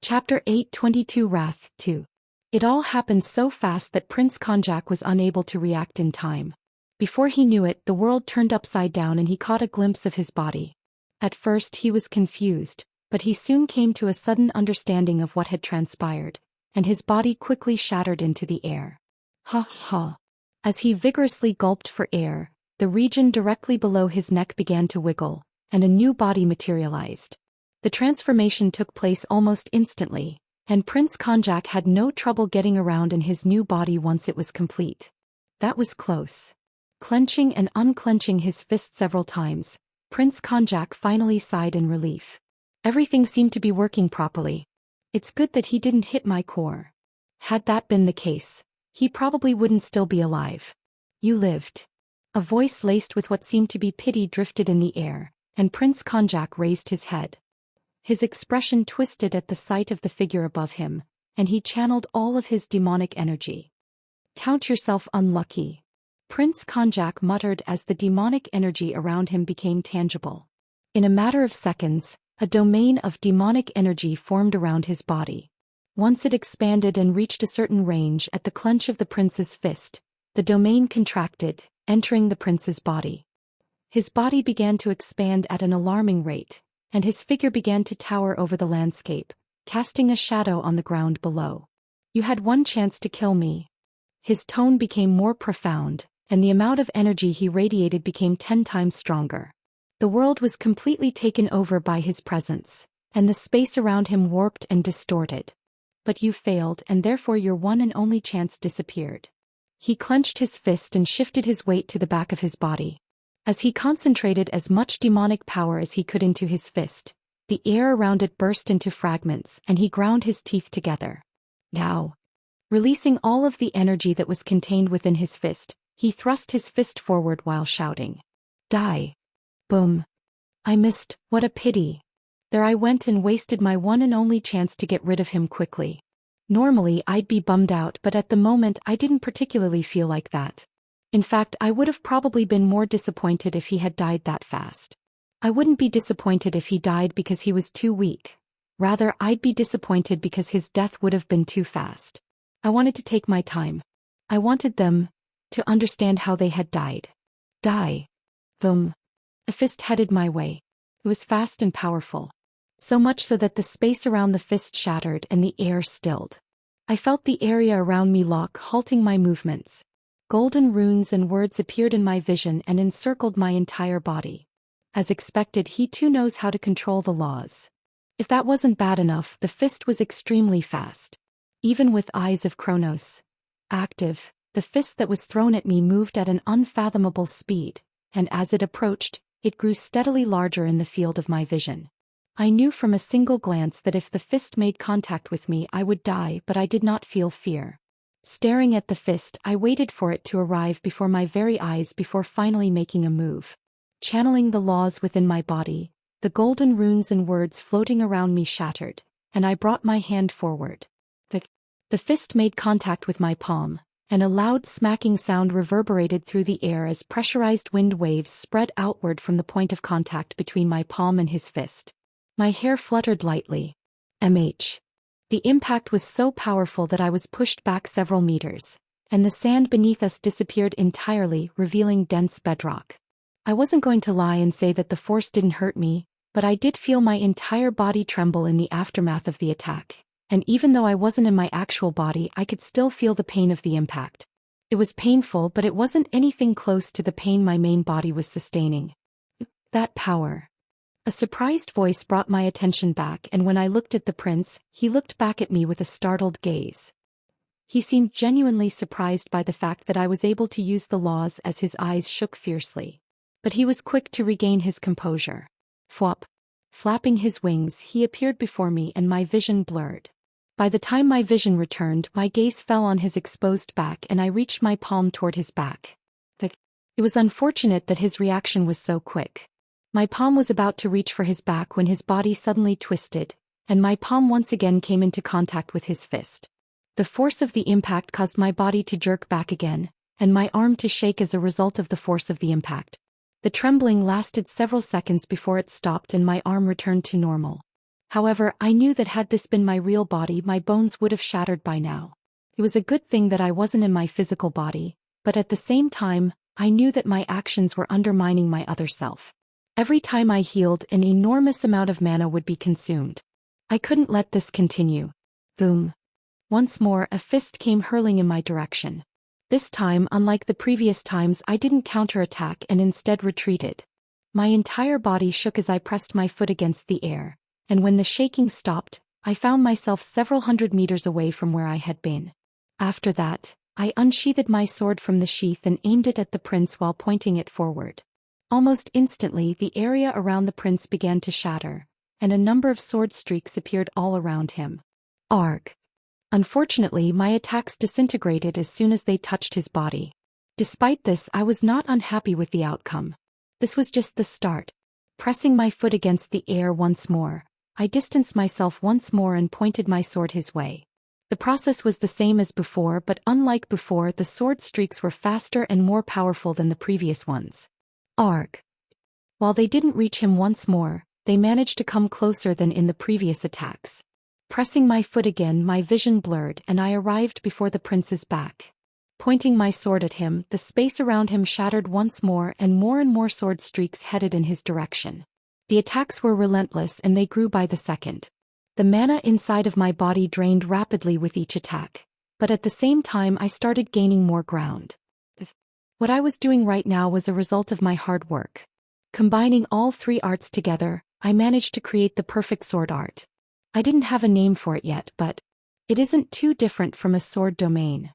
Chapter 822 Wrath 2. It all happened so fast that Prince Konjak was unable to react in time. Before he knew it, the world turned upside down and he caught a glimpse of his body. At first he was confused, but he soon came to a sudden understanding of what had transpired, and his body quickly shattered into the air. Ha ha. As he vigorously gulped for air, the region directly below his neck began to wiggle, and a new body materialized. The transformation took place almost instantly, and Prince Konjak had no trouble getting around in his new body once it was complete. That was close. Clenching and unclenching his fist several times, Prince Konjak finally sighed in relief. Everything seemed to be working properly. It's good that he didn't hit my core. Had that been the case, he probably wouldn't still be alive. You lived. A voice laced with what seemed to be pity drifted in the air, and Prince Konjak raised his head. His expression twisted at the sight of the figure above him, and he channeled all of his demonic energy. Count yourself unlucky. Prince Konjak muttered as the demonic energy around him became tangible. In a matter of seconds, a domain of demonic energy formed around his body. Once it expanded and reached a certain range at the clench of the prince's fist, the domain contracted, entering the prince's body. His body began to expand at an alarming rate, and his figure began to tower over the landscape, casting a shadow on the ground below. You had one chance to kill me. His tone became more profound, and the amount of energy he radiated became 10 times stronger. The world was completely taken over by his presence, and the space around him warped and distorted. But you failed, and therefore your one and only chance disappeared. He clenched his fist and shifted his weight to the back of his body. As he concentrated as much demonic power as he could into his fist, the air around it burst into fragments and he ground his teeth together. Now, releasing all of the energy that was contained within his fist, he thrust his fist forward while shouting. Die. Boom. I missed, what a pity. There I went and wasted my one and only chance to get rid of him quickly. Normally I'd be bummed out, but at the moment I didn't particularly feel like that. In fact, I would have probably been more disappointed if he had died that fast. I wouldn't be disappointed if he died because he was too weak. Rather, I'd be disappointed because his death would have been too fast. I wanted to take my time. I wanted them to understand how they had died. Die. Boom. A fist headed my way. It was fast and powerful. So much so that the space around the fist shattered and the air stilled. I felt the area around me lock, halting my movements. Golden runes and words appeared in my vision and encircled my entire body. As expected, he too knows how to control the laws. If that wasn't bad enough, the fist was extremely fast. Even with eyes of Kronos active, the fist that was thrown at me moved at an unfathomable speed, and as it approached, it grew steadily larger in the field of my vision. I knew from a single glance that if the fist made contact with me I would die, but I did not feel fear. Staring at the fist, I waited for it to arrive before my very eyes before finally making a move. Channeling the laws within my body, the golden runes and words floating around me shattered, and I brought my hand forward. The fist made contact with my palm, and a loud smacking sound reverberated through the air as pressurized wind waves spread outward from the point of contact between my palm and his fist. My hair fluttered lightly. The impact was so powerful that I was pushed back several meters, and the sand beneath us disappeared entirely, revealing dense bedrock. I wasn't going to lie and say that the force didn't hurt me, but I did feel my entire body tremble in the aftermath of the attack, and even though I wasn't in my actual body, I could still feel the pain of the impact. It was painful, but it wasn't anything close to the pain my main body was sustaining. That power. A surprised voice brought my attention back, and when I looked at the prince, he looked back at me with a startled gaze. He seemed genuinely surprised by the fact that I was able to use the laws as his eyes shook fiercely. But he was quick to regain his composure. Flop. Flapping his wings, he appeared before me and my vision blurred. By the time my vision returned, my gaze fell on his exposed back and I reached my palm toward his back. It was unfortunate that his reaction was so quick. My palm was about to reach for his back when his body suddenly twisted, and my palm once again came into contact with his fist. The force of the impact caused my body to jerk back again, and my arm to shake as a result of the force of the impact. The trembling lasted several seconds before it stopped and my arm returned to normal. However, I knew that had this been my real body, my bones would have shattered by now. It was a good thing that I wasn't in my physical body, but at the same time, I knew that my actions were undermining my other self. Every time I healed, an enormous amount of mana would be consumed. I couldn't let this continue. Boom. Once more, a fist came hurling in my direction. This time, unlike the previous times, I didn't counterattack and instead retreated. My entire body shook as I pressed my foot against the air, and when the shaking stopped, I found myself several hundred meters away from where I had been. After that, I unsheathed my sword from the sheath and aimed it at the prince while pointing it forward. Almost instantly, the area around the prince began to shatter, and a number of sword streaks appeared all around him. Arg. Unfortunately, my attacks disintegrated as soon as they touched his body. Despite this, I was not unhappy with the outcome. This was just the start. Pressing my foot against the air once more, I distanced myself once more and pointed my sword his way. The process was the same as before, but unlike before, the sword streaks were faster and more powerful than the previous ones. Arg. While they didn't reach him once more, they managed to come closer than in the previous attacks. Pressing my foot again, my vision blurred and I arrived before the prince's back. Pointing my sword at him, the space around him shattered once more and more sword streaks headed in his direction. The attacks were relentless and they grew by the second. The mana inside of my body drained rapidly with each attack, but at the same time I started gaining more ground. What I was doing right now was a result of my hard work. Combining all three arts together, I managed to create the perfect sword art. I didn't have a name for it yet, but it isn't too different from a sword domain.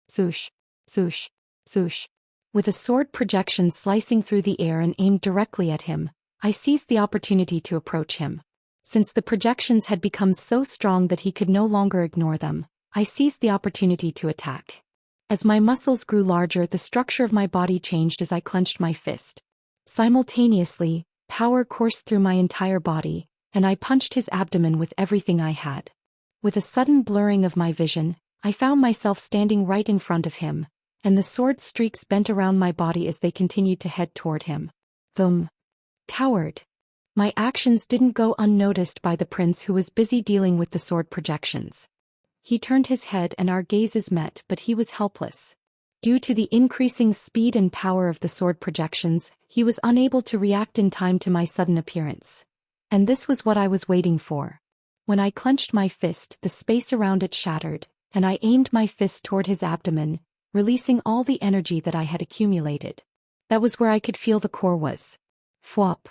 Swoosh, swoosh, swoosh. With a sword projection slicing through the air and aimed directly at him, I seized the opportunity to approach him. Since the projections had become so strong that he could no longer ignore them, I seized the opportunity to attack. As my muscles grew larger, the structure of my body changed as I clenched my fist. Simultaneously, power coursed through my entire body, and I punched his abdomen with everything I had. With a sudden blurring of my vision, I found myself standing right in front of him, and the sword streaks bent around my body as they continued to head toward him. Thum. Coward. My actions didn't go unnoticed by the prince, who was busy dealing with the sword projections. He turned his head and our gazes met, but he was helpless. Due to the increasing speed and power of the sword projections, he was unable to react in time to my sudden appearance. And this was what I was waiting for. When I clenched my fist, the space around it shattered, and I aimed my fist toward his abdomen, releasing all the energy that I had accumulated. That was where I could feel the core was. Fwop.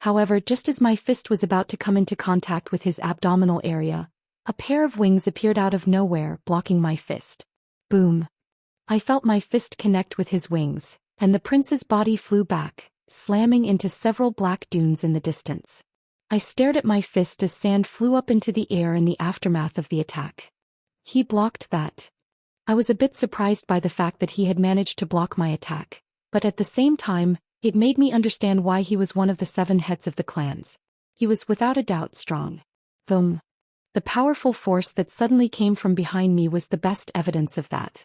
However, just as my fist was about to come into contact with his abdominal area, a pair of wings appeared out of nowhere, blocking my fist. Boom. I felt my fist connect with his wings, and the prince's body flew back, slamming into several black dunes in the distance. I stared at my fist as sand flew up into the air in the aftermath of the attack. He blocked that. I was a bit surprised by the fact that he had managed to block my attack, but at the same time, it made me understand why he was one of the 7 heads of the clans. He was without a doubt strong. Thum. The powerful force that suddenly came from behind me was the best evidence of that.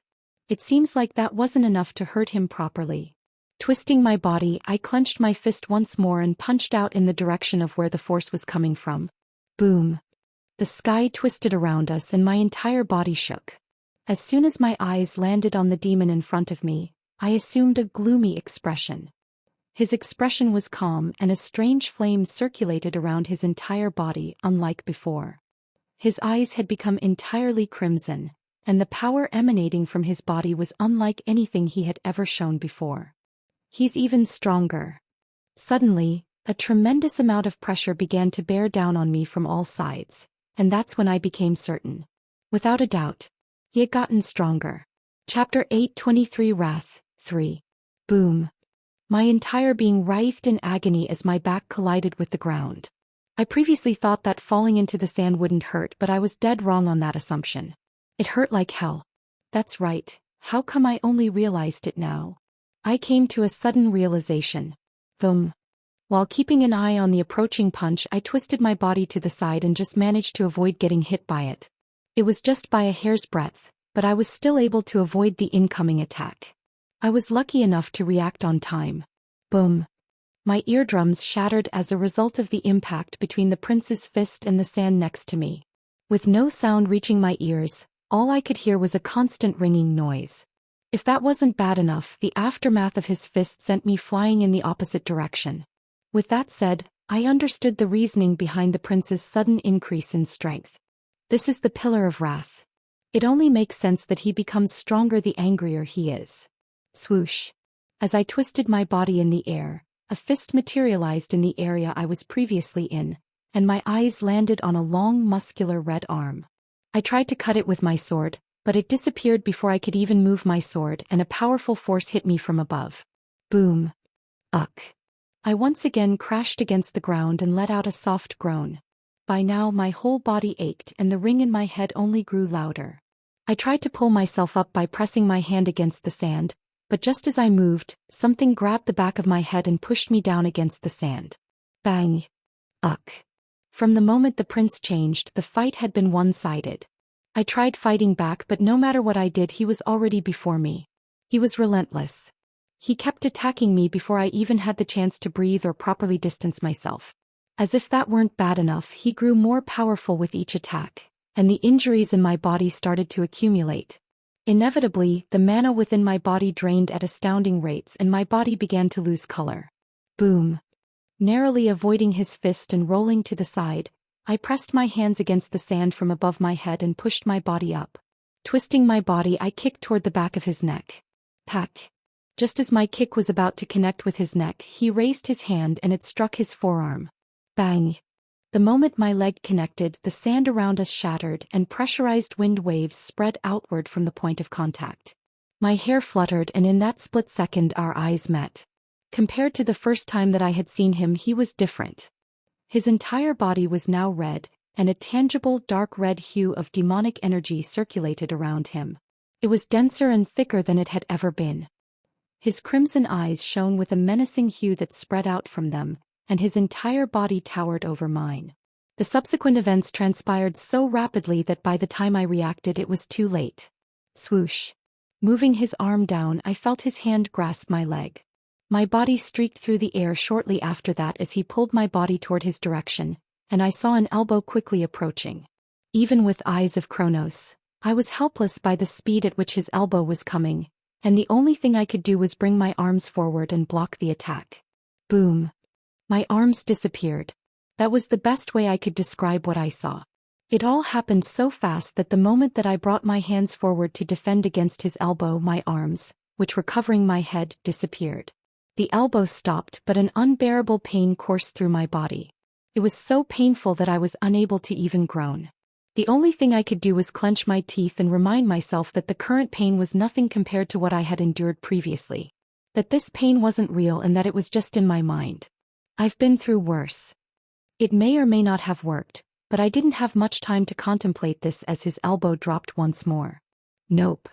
It seems like that wasn't enough to hurt him properly. Twisting my body, I clenched my fist once more and punched out in the direction of where the force was coming from. Boom. The sky twisted around us and my entire body shook. As soon as my eyes landed on the demon in front of me, I assumed a gloomy expression. His expression was calm and a strange flame circulated around his entire body, unlike before. His eyes had become entirely crimson, and the power emanating from his body was unlike anything he had ever shown before. He's even stronger. Suddenly, a tremendous amount of pressure began to bear down on me from all sides, and that's when I became certain. Without a doubt, he had gotten stronger. Chapter 823 Wrath 3. Boom. My entire being writhed in agony as my back collided with the ground. I previously thought that falling into the sand wouldn't hurt, but I was dead wrong on that assumption. It hurt like hell. That's right, how come I only realized it now? I came to a sudden realization. Thum. While keeping an eye on the approaching punch, I twisted my body to the side and just managed to avoid getting hit by it. It was just by a hair's breadth, but I was still able to avoid the incoming attack. I was lucky enough to react on time. Boom. My eardrums shattered as a result of the impact between the prince's fist and the sand next to me. With no sound reaching my ears, all I could hear was a constant ringing noise. If that wasn't bad enough, the aftermath of his fist sent me flying in the opposite direction. With that said, I understood the reasoning behind the prince's sudden increase in strength. This is the Pillar of Wrath. It only makes sense that he becomes stronger the angrier he is. Swoosh. As I twisted my body in the air, a fist materialized in the area I was previously in, and my eyes landed on a long muscular red arm. I tried to cut it with my sword, but it disappeared before I could even move my sword, and a powerful force hit me from above. Boom. Ugh. I once again crashed against the ground and let out a soft groan. By now my whole body ached and the ring in my head only grew louder. I tried to pull myself up by pressing my hand against the sand, but just as I moved, something grabbed the back of my head and pushed me down against the sand. Bang. Ugh. From the moment the prince changed, the fight had been one-sided. I tried fighting back, but no matter what I did, he was already before me. He was relentless. He kept attacking me before I even had the chance to breathe or properly distance myself. As if that weren't bad enough, he grew more powerful with each attack, and the injuries in my body started to accumulate. Inevitably, the mana within my body drained at astounding rates and my body began to lose color. Boom. Narrowly avoiding his fist and rolling to the side, I pressed my hands against the sand from above my head and pushed my body up. Twisting my body, I kicked toward the back of his neck. Pack. Just as my kick was about to connect with his neck, he raised his hand and it struck his forearm. Bang. The moment my leg connected, the sand around us shattered and pressurized wind waves spread outward from the point of contact. My hair fluttered, and in that split second our eyes met. Compared to the first time that I had seen him, he was different. His entire body was now red, and a tangible dark red hue of demonic energy circulated around him. It was denser and thicker than it had ever been. His crimson eyes shone with a menacing hue that spread out from them, and his entire body towered over mine. The subsequent events transpired so rapidly that by the time I reacted it was too late. Swoosh. Moving his arm down, I felt his hand grasp my leg. My body streaked through the air shortly after that as he pulled my body toward his direction, and I saw an elbow quickly approaching. Even with eyes of Kronos, I was helpless by the speed at which his elbow was coming, and the only thing I could do was bring my arms forward and block the attack. Boom. My arms disappeared. That was the best way I could describe what I saw. It all happened so fast that the moment that I brought my hands forward to defend against his elbow, my arms, which were covering my head, disappeared. The elbow stopped, but an unbearable pain coursed through my body. It was so painful that I was unable to even groan. The only thing I could do was clench my teeth and remind myself that the current pain was nothing compared to what I had endured previously. That this pain wasn't real and that it was just in my mind. I've been through worse. It may or may not have worked, but I didn't have much time to contemplate this as his elbow dropped once more. Nope.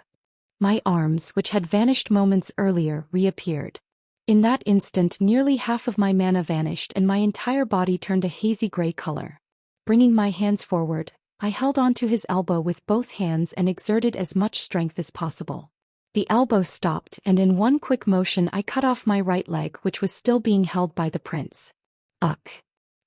My arms, which had vanished moments earlier, reappeared. In that instant, nearly half of my mana vanished and my entire body turned a hazy gray color. Bringing my hands forward, I held onto his elbow with both hands and exerted as much strength as possible. The elbow stopped, and in one quick motion I cut off my right leg, which was still being held by the prince. Ugh.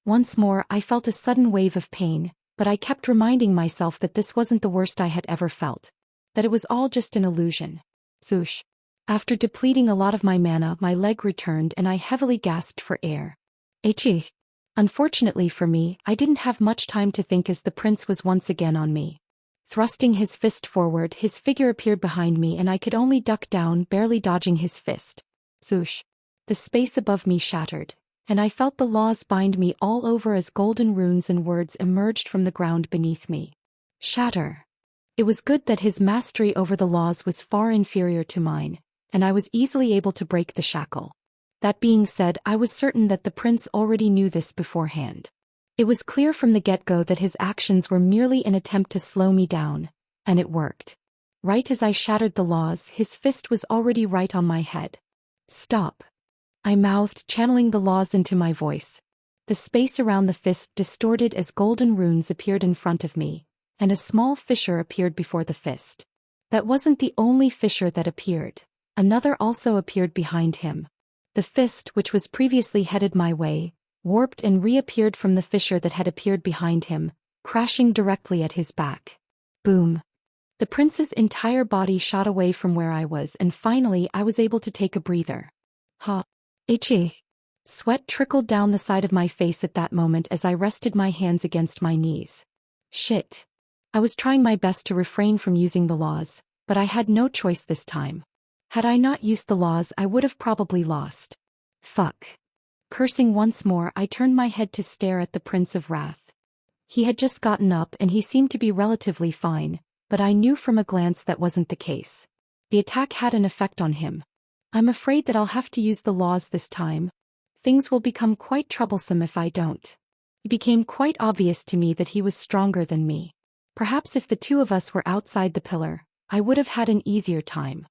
Once more I felt a sudden wave of pain, but I kept reminding myself that this wasn't the worst I had ever felt. That it was all just an illusion. Swoosh. After depleting a lot of my mana, my leg returned and I heavily gasped for air. Achoo. Unfortunately for me, I didn't have much time to think as the prince was once again on me. Thrusting his fist forward, his figure appeared behind me and I could only duck down, barely dodging his fist. Swoosh. The space above me shattered, and I felt the laws bind me all over as golden runes and words emerged from the ground beneath me. Shatter. It was good that his mastery over the laws was far inferior to mine, and I was easily able to break the shackle. That being said, I was certain that the prince already knew this beforehand. It was clear from the get-go that his actions were merely an attempt to slow me down, and it worked. Right as I shattered the laws, his fist was already right on my head. Stop. I mouthed, channeling the laws into my voice. The space around the fist distorted as golden runes appeared in front of me, and a small fissure appeared before the fist. That wasn't the only fissure that appeared. Another also appeared behind him. The fist, which was previously headed my way, warped and reappeared from the fissure that had appeared behind him, crashing directly at his back. Boom. The prince's entire body shot away from where I was, and finally I was able to take a breather. Ha. Itchy. Sweat trickled down the side of my face at that moment as I rested my hands against my knees. Shit. I was trying my best to refrain from using the laws, but I had no choice this time. Had I not used the laws, I would have probably lost. Fuck. Cursing once more, I turned my head to stare at the Prince of Wrath. He had just gotten up and he seemed to be relatively fine, but I knew from a glance that wasn't the case. The attack had an effect on him. I'm afraid that I'll have to use the laws this time. Things will become quite troublesome if I don't. It became quite obvious to me that he was stronger than me. Perhaps if the two of us were outside the pillar, I would have had an easier time.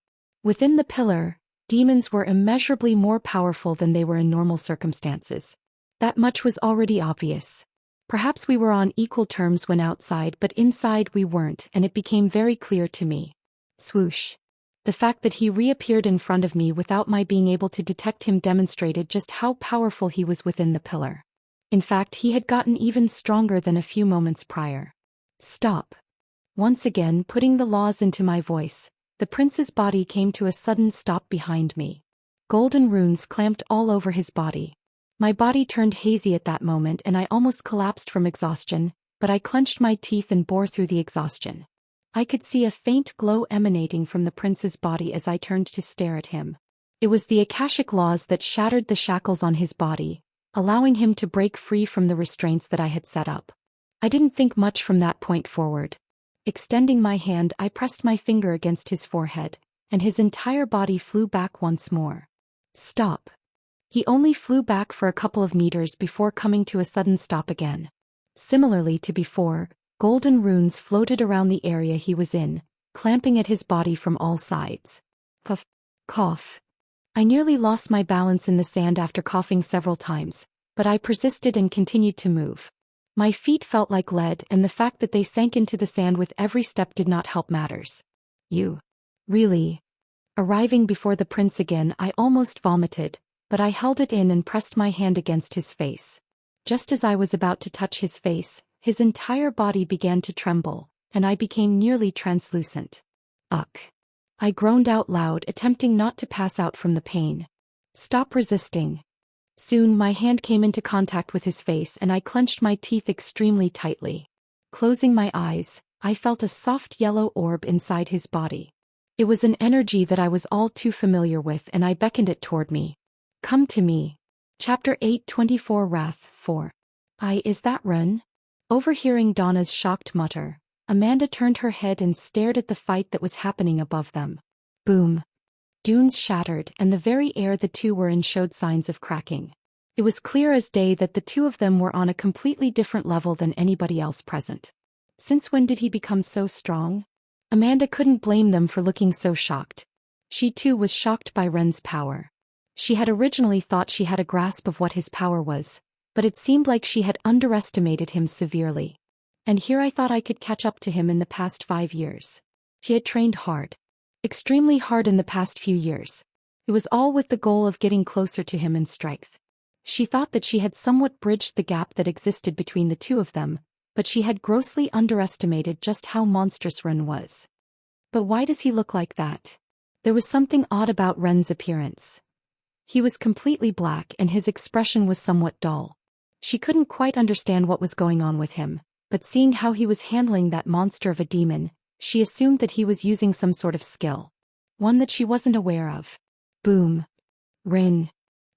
Within the pillar, demons were immeasurably more powerful than they were in normal circumstances. That much was already obvious. Perhaps we were on equal terms when outside, but inside we weren't, and it became very clear to me. Swoosh. The fact that he reappeared in front of me without my being able to detect him demonstrated just how powerful he was within the pillar. In fact, he had gotten even stronger than a few moments prior. Stop. Once again, putting the laws into my voice, the prince's body came to a sudden stop behind me. Golden runes clamped all over his body. My body turned hazy at that moment and I almost collapsed from exhaustion, but I clenched my teeth and bore through the exhaustion. I could see a faint glow emanating from the prince's body as I turned to stare at him. It was the Akashic laws that shattered the shackles on his body, allowing him to break free from the restraints that I had set up. I didn't think much from that point forward. Extending my hand, I pressed my finger against his forehead, and his entire body flew back once more. Stop. He only flew back for a couple of meters before coming to a sudden stop again. Similarly to before, golden runes floated around the area he was in, clamping at his body from all sides. Puff. Cough. I nearly lost my balance in the sand after coughing several times, but I persisted and continued to move. My feet felt like lead, and the fact that they sank into the sand with every step did not help matters. You. Really? Arriving before the prince again, I almost vomited, but I held it in and pressed my hand against his face. Just as I was about to touch his face, his entire body began to tremble, and I became nearly translucent. Ugh. I groaned out loud, attempting not to pass out from the pain. Stop resisting. Soon my hand came into contact with his face and I clenched my teeth extremely tightly. Closing my eyes, I felt a soft yellow orb inside his body. It was an energy that I was all too familiar with and I beckoned it toward me. Come to me. Chapter 824 Wrath 4. Is that Ren? Overhearing Donna's shocked mutter, Amanda turned her head and stared at the fight that was happening above them. Boom. Dunes shattered and the very air the two were in showed signs of cracking. It was clear as day that the two of them were on a completely different level than anybody else present. Since when did he become so strong? Amanda couldn't blame them for looking so shocked. She too was shocked by Ren's power. She had originally thought she had a grasp of what his power was, but it seemed like she had underestimated him severely. And here I thought I could catch up to him in the past 5 years. He had trained hard. Extremely hard in the past few years. It was all with the goal of getting closer to him in strength. She thought that she had somewhat bridged the gap that existed between the two of them, but she had grossly underestimated just how monstrous Ren was. But why does he look like that? There was something odd about Ren's appearance. He was completely black and his expression was somewhat dull. She couldn't quite understand what was going on with him, but seeing how he was handling that monster of a demon, she assumed that he was using some sort of skill. One that she wasn't aware of. Boom. Ren.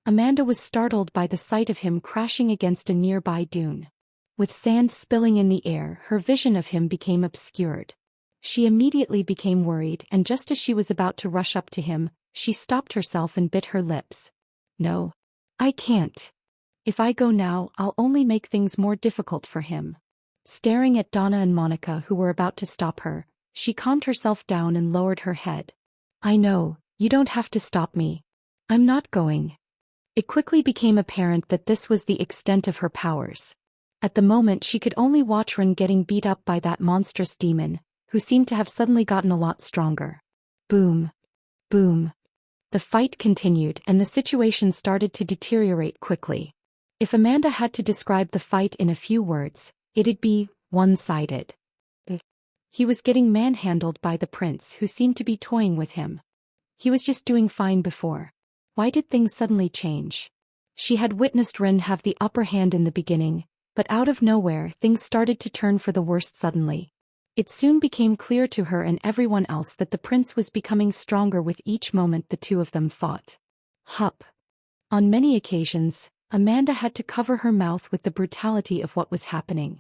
Amanda was startled by the sight of him crashing against a nearby dune. With sand spilling in the air, her vision of him became obscured. She immediately became worried, and just as she was about to rush up to him, she stopped herself and bit her lips. No. I can't. If I go now, I'll only make things more difficult for him. Staring at Donna and Monica, who were about to stop her, she calmed herself down and lowered her head. I know, you don't have to stop me. I'm not going. It quickly became apparent that this was the extent of her powers. At the moment she could only watch Ren getting beat up by that monstrous demon, who seemed to have suddenly gotten a lot stronger. Boom. Boom. The fight continued and the situation started to deteriorate quickly. If Amanda had to describe the fight in a few words, it'd be one-sided. He was getting manhandled by the prince who seemed to be toying with him. He was just doing fine before. Why did things suddenly change? She had witnessed Ren have the upper hand in the beginning, but out of nowhere things started to turn for the worst suddenly. It soon became clear to her and everyone else that the prince was becoming stronger with each moment the two of them fought. Hup. On many occasions, Amanda had to cover her mouth with the brutality of what was happening,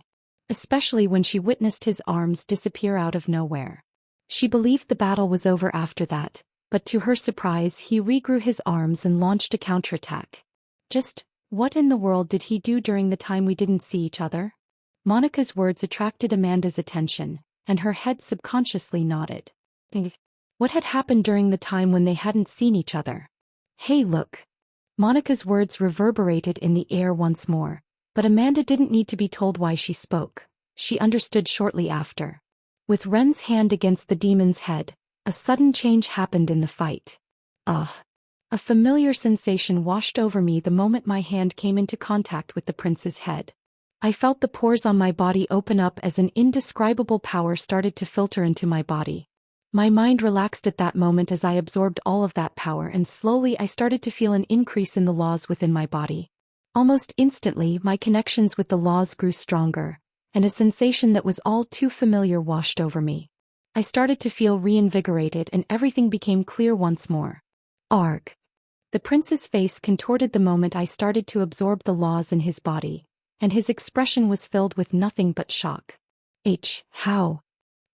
especially when she witnessed his arms disappear out of nowhere. She believed the battle was over after that, but to her surprise he regrew his arms and launched a counterattack. Just, what in the world did he do during the time we didn't see each other? Monica's words attracted Amanda's attention, and her head subconsciously nodded. What had happened during the time when they hadn't seen each other? Hey look. Monica's words reverberated in the air once more, but Amanda didn't need to be told why she spoke. She understood shortly after. With Ren's hand against the demon's head, a sudden change happened in the fight. Ugh. A familiar sensation washed over me the moment my hand came into contact with the prince's head. I felt the pores on my body open up as an indescribable power started to filter into my body. My mind relaxed at that moment as I absorbed all of that power, and slowly I started to feel an increase in the laws within my body. Almost instantly my connections with the laws grew stronger, and a sensation that was all too familiar washed over me. I started to feel reinvigorated and everything became clear once more. Arg. The prince's face contorted the moment I started to absorb the laws in his body, and his expression was filled with nothing but shock. How?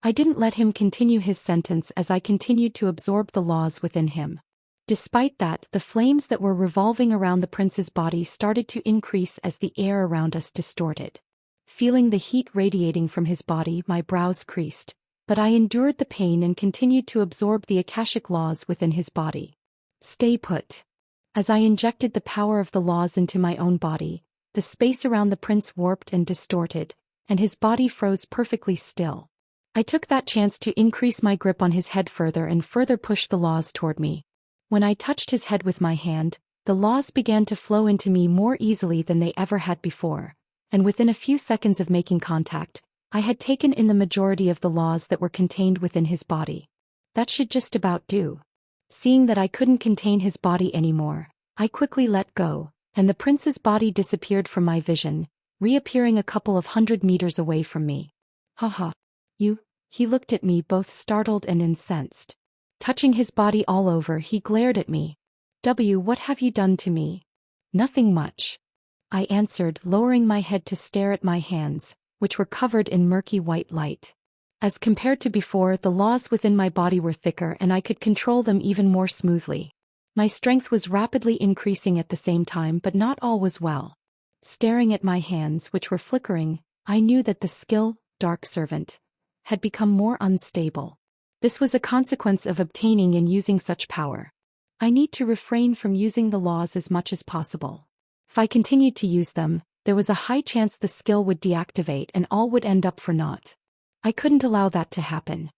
I didn't let him continue his sentence as I continued to absorb the laws within him. Despite that, the flames that were revolving around the prince's body started to increase as the air around us distorted. Feeling the heat radiating from his body, my brows creased, but I endured the pain and continued to absorb the Akashic laws within his body. Stay put. As I injected the power of the laws into my own body, the space around the prince warped and distorted, and his body froze perfectly still. I took that chance to increase my grip on his head further and further push the laws toward me. When I touched his head with my hand, the laws began to flow into me more easily than they ever had before, and within a few seconds of making contact, I had taken in the majority of the laws that were contained within his body. That should just about do. Seeing that I couldn't contain his body anymore, I quickly let go, and the prince's body disappeared from my vision, reappearing a couple of 100 meters away from me. Haha. You? He looked at me both startled and incensed. Touching his body all over, he glared at me. What have you done to me? Nothing much. I answered, lowering my head to stare at my hands, which were covered in murky white light. As compared to before, the laws within my body were thicker and I could control them even more smoothly. My strength was rapidly increasing at the same time, but not all was well. Staring at my hands, which were flickering, I knew that the skill, Dark Servant, had become more unstable. This was a consequence of obtaining and using such power. I need to refrain from using the laws as much as possible. If I continued to use them, there was a high chance the skill would deactivate and all would end up for naught. I couldn't allow that to happen.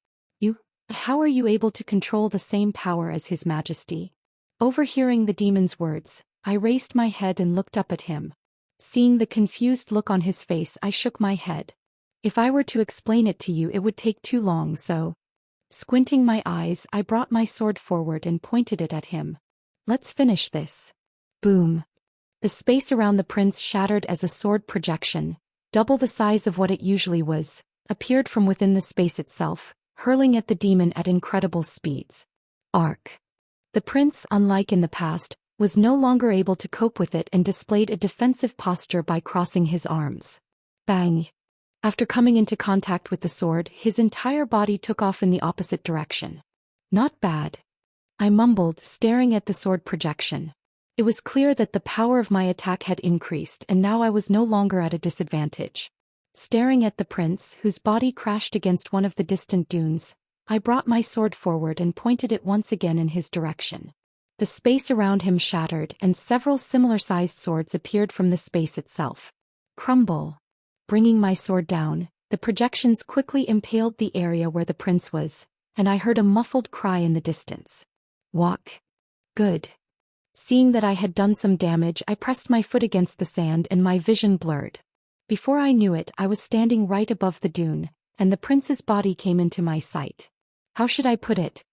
How are you able to control the same power as His Majesty? Overhearing the demon's words, I raised my head and looked up at him. Seeing the confused look on his face, I shook my head. If I were to explain it to you, it would take too long, so... Squinting my eyes, I brought my sword forward and pointed it at him. Let's finish this. Boom. The space around the prince shattered as a sword projection, double the size of what it usually was, appeared from within the space itself, hurling at the demon at incredible speeds. Arc. The prince, unlike in the past, was no longer able to cope with it and displayed a defensive posture by crossing his arms. Bang. After coming into contact with the sword, his entire body took off in the opposite direction. Not bad. I mumbled, staring at the sword projection. It was clear that the power of my attack had increased and now I was no longer at a disadvantage. Staring at the prince, whose body crashed against one of the distant dunes, I brought my sword forward and pointed it once again in his direction. The space around him shattered and several similar-sized swords appeared from the space itself. Crumble. Bringing my sword down, the projections quickly impaled the area where the prince was, and I heard a muffled cry in the distance. Walk. Good. Seeing that I had done some damage, I pressed my foot against the sand and my vision blurred. Before I knew it, I was standing right above the dune, and the prince's body came into my sight. How should I put it?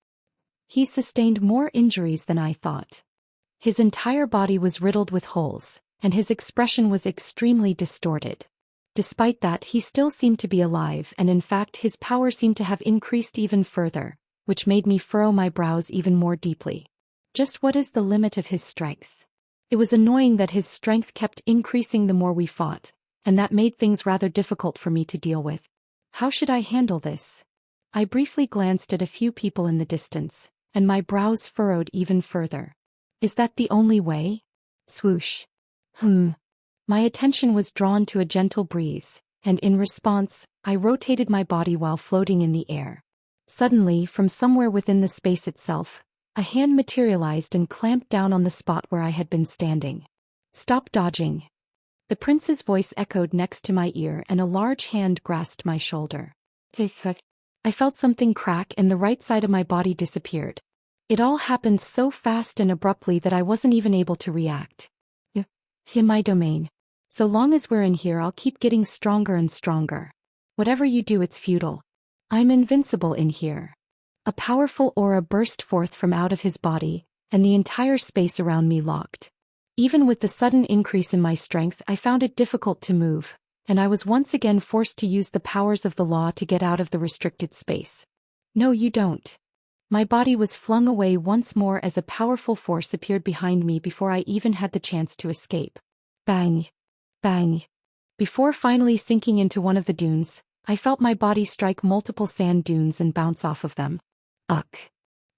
He sustained more injuries than I thought. His entire body was riddled with holes, and his expression was extremely distorted. Despite that, he still seemed to be alive, and in fact his power seemed to have increased even further, which made me furrow my brows even more deeply. Just what is the limit of his strength? It was annoying that his strength kept increasing the more we fought, and that made things rather difficult for me to deal with. How should I handle this? I briefly glanced at a few people in the distance, and my brows furrowed even further. Is that the only way? Swoosh. My attention was drawn to a gentle breeze, and in response, I rotated my body while floating in the air. Suddenly, from somewhere within the space itself, a hand materialized and clamped down on the spot where I had been standing. Stop dodging. The prince's voice echoed next to my ear and a large hand grasped my shoulder. I felt something crack and the right side of my body disappeared. It all happened so fast and abruptly that I wasn't even able to react. In my domain. So long as we're in here, I'll keep getting stronger and stronger. Whatever you do, it's futile. I'm invincible in here. A powerful aura burst forth from out of his body, and the entire space around me locked. Even with the sudden increase in my strength, I found it difficult to move, and I was once again forced to use the powers of the law to get out of the restricted space. No, you don't. My body was flung away once more as a powerful force appeared behind me before I even had the chance to escape. Bang! Bang! Before finally sinking into one of the dunes, I felt my body strike multiple sand dunes and bounce off of them. Ugh.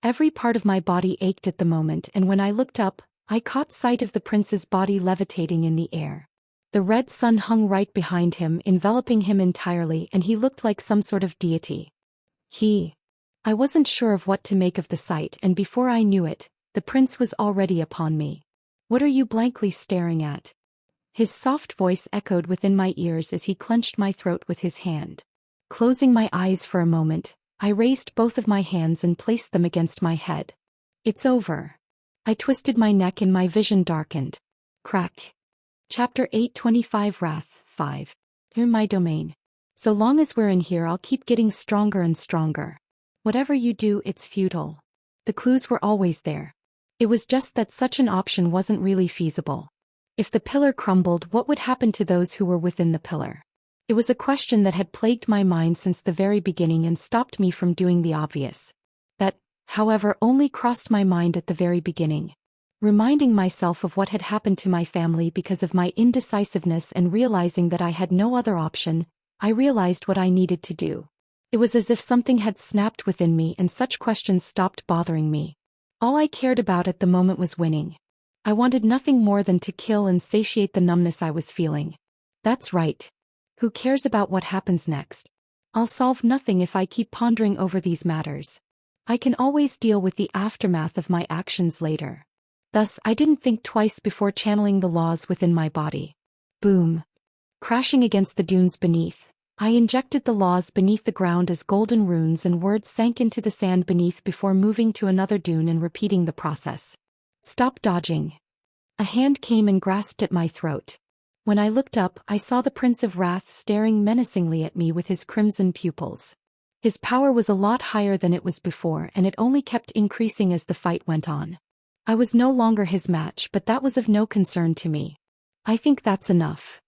Every part of my body ached at the moment, and when I looked up, I caught sight of the prince's body levitating in the air. The red sun hung right behind him, enveloping him entirely, and he looked like some sort of deity. I wasn't sure of what to make of the sight, and before I knew it, the prince was already upon me. What are you blankly staring at? His soft voice echoed within my ears as he clenched my throat with his hand. Closing my eyes for a moment, I raised both of my hands and placed them against my head. It's over. I twisted my neck and my vision darkened. Crack. Chapter 825 Wrath 5. In my domain. So long as we're in here, I'll keep getting stronger and stronger. Whatever you do, it's futile. The clues were always there. It was just that such an option wasn't really feasible. If the pillar crumbled, what would happen to those who were within the pillar? It was a question that had plagued my mind since the very beginning and stopped me from doing the obvious. That, however, only crossed my mind at the very beginning. Reminding myself of what had happened to my family because of my indecisiveness and realizing that I had no other option, I realized what I needed to do. It was as if something had snapped within me and such questions stopped bothering me. All I cared about at the moment was winning. I wanted nothing more than to kill and satiate the numbness I was feeling. That's right. Who cares about what happens next? I'll solve nothing if I keep pondering over these matters. I can always deal with the aftermath of my actions later. Thus, I didn't think twice before channeling the laws within my body. Boom. Crashing against the dunes beneath, I injected the laws beneath the ground as golden runes and words sank into the sand beneath before moving to another dune and repeating the process. Stop dodging. A hand came and grasped at my throat. When I looked up, I saw the Prince of Wrath staring menacingly at me with his crimson pupils. His power was a lot higher than it was before, and it only kept increasing as the fight went on. I was no longer his match, but that was of no concern to me. I think that's enough.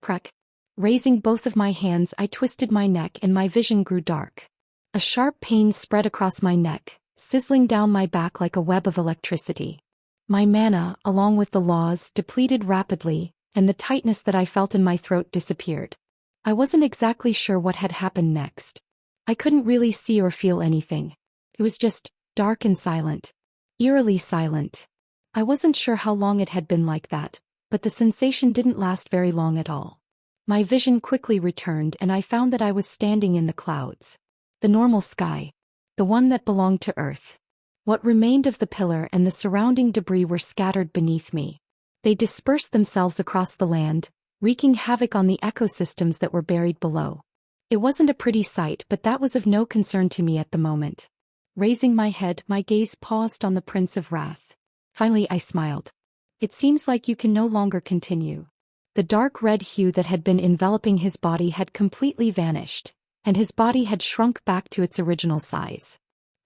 Crack. Raising both of my hands, I twisted my neck and my vision grew dark. A sharp pain spread across my neck, sizzling down my back like a web of electricity. My mana, along with the laws, depleted rapidly, and the tightness that I felt in my throat disappeared. I wasn't exactly sure what had happened next. I couldn't really see or feel anything. It was just dark and silent. Eerily silent. I wasn't sure how long it had been like that, but the sensation didn't last very long at all. My vision quickly returned and I found that I was standing in the clouds. The normal sky. The one that belonged to Earth. What remained of the pillar and the surrounding debris were scattered beneath me. They dispersed themselves across the land, wreaking havoc on the ecosystems that were buried below. It wasn't a pretty sight, but that was of no concern to me at the moment. Raising my head, my gaze paused on the Prince of Wrath. Finally I smiled. It seems like you can no longer continue. The dark red hue that had been enveloping his body had completely vanished, and his body had shrunk back to its original size.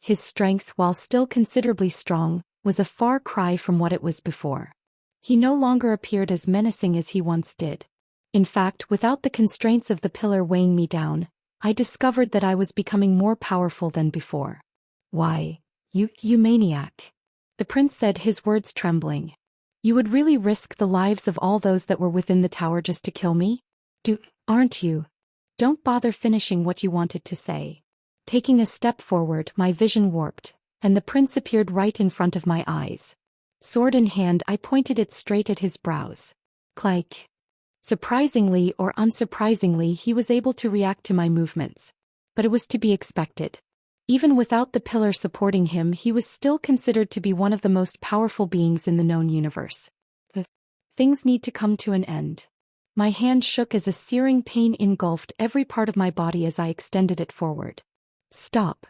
His strength, while still considerably strong, was a far cry from what it was before. He no longer appeared as menacing as he once did. In fact, without the constraints of the pillar weighing me down, I discovered that I was becoming more powerful than before. Why, you maniac. The prince said, his words trembling. You would really risk the lives of all those that were within the tower just to kill me? Aren't you? Don't bother finishing what you wanted to say. Taking a step forward, my vision warped, and the prince appeared right in front of my eyes. Sword in hand, I pointed it straight at his brows. Click. Surprisingly or unsurprisingly, he was able to react to my movements. But it was to be expected. Even without the pillar supporting him, he was still considered to be one of the most powerful beings in the known universe. Things need to come to an end. My hand shook as a searing pain engulfed every part of my body as I extended it forward. Stop.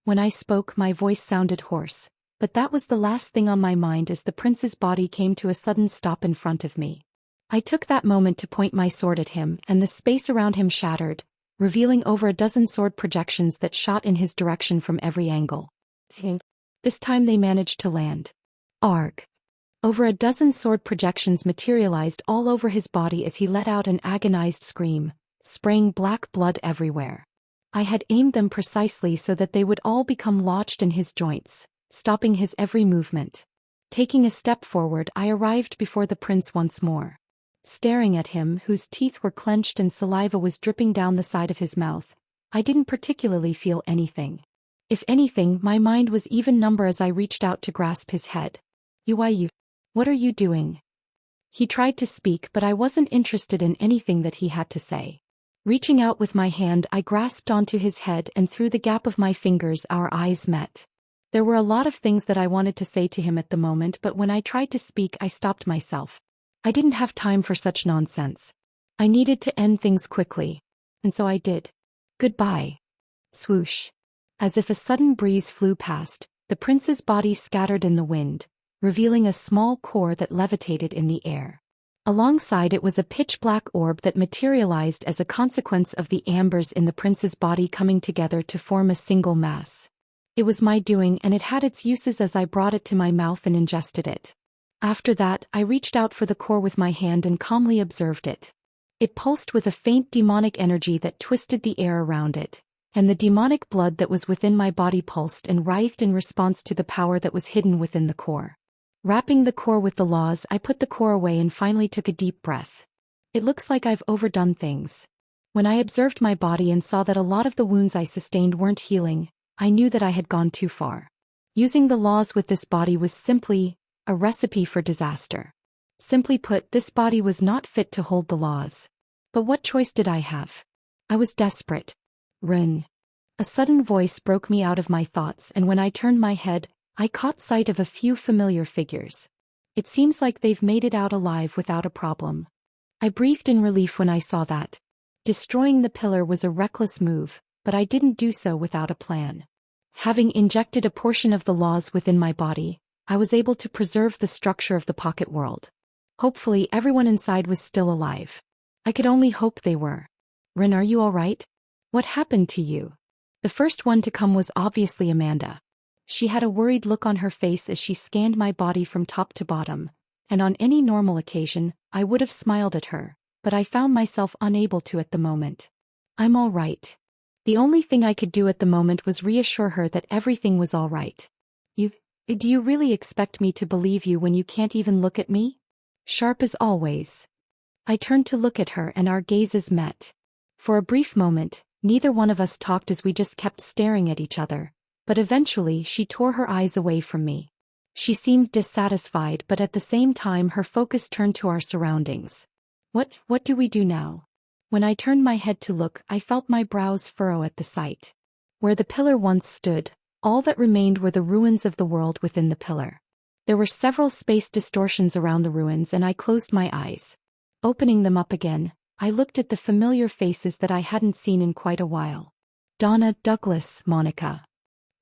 When I spoke, my voice sounded hoarse, but that was the last thing on my mind as the prince's body came to a sudden stop in front of me. I took that moment to point my sword at him, and the space around him shattered, revealing over a dozen sword projections that shot in his direction from every angle. This time they managed to land. Arg. Over a dozen sword projections materialized all over his body as he let out an agonized scream, spraying black blood everywhere. I had aimed them precisely so that they would all become lodged in his joints, stopping his every movement. Taking a step forward, I arrived before the prince once more. Staring at him, whose teeth were clenched and saliva was dripping down the side of his mouth, I didn't particularly feel anything. If anything, my mind was even number as I reached out to grasp his head. You. What are you doing? He tried to speak, but I wasn't interested in anything that he had to say. Reaching out with my hand, I grasped onto his head, and through the gap of my fingers our eyes met. There were a lot of things that I wanted to say to him at the moment, but when I tried to speak, I stopped myself. I didn't have time for such nonsense. I needed to end things quickly. And so I did. Goodbye. Swoosh. As if a sudden breeze flew past, the prince's body scattered in the wind, revealing a small core that levitated in the air. Alongside it was a pitch-black orb that materialized as a consequence of the ambers in the prince's body coming together to form a single mass. It was my doing, and it had its uses as I brought it to my mouth and ingested it. After that, I reached out for the core with my hand and calmly observed it. It pulsed with a faint demonic energy that twisted the air around it, and the demonic blood that was within my body pulsed and writhed in response to the power that was hidden within the core. Wrapping the core with the laws, I put the core away and finally took a deep breath. It looks like I've overdone things. When I observed my body and saw that a lot of the wounds I sustained weren't healing, I knew that I had gone too far. Using the laws with this body was simply a recipe for disaster. Simply put, this body was not fit to hold the laws. But what choice did I have? I was desperate. Rin. A sudden voice broke me out of my thoughts, and when I turned my head, I caught sight of a few familiar figures. It seems like they've made it out alive without a problem. I breathed in relief when I saw that. Destroying the pillar was a reckless move, but I didn't do so without a plan. Having injected a portion of the laws within my body, I was able to preserve the structure of the pocket world. Hopefully everyone inside was still alive. I could only hope they were. Rin, are you all right? What happened to you? The first one to come was obviously Amanda. She had a worried look on her face as she scanned my body from top to bottom, and on any normal occasion, I would have smiled at her, but I found myself unable to at the moment. I'm all right. The only thing I could do at the moment was reassure her that everything was all right. Do you really expect me to believe you when you can't even look at me? Sharp as always. I turned to look at her and our gazes met. For a brief moment, neither one of us talked as we just kept staring at each other, but eventually she tore her eyes away from me. She seemed dissatisfied, but at the same time her focus turned to our surroundings. What do we do now? When I turned my head to look, I felt my brows furrow at the sight. Where the pillar once stood, all that remained were the ruins of the world within the pillar. There were several space distortions around the ruins, and I closed my eyes. Opening them up again, I looked at the familiar faces that I hadn't seen in quite a while. Donna, Douglas, Monica.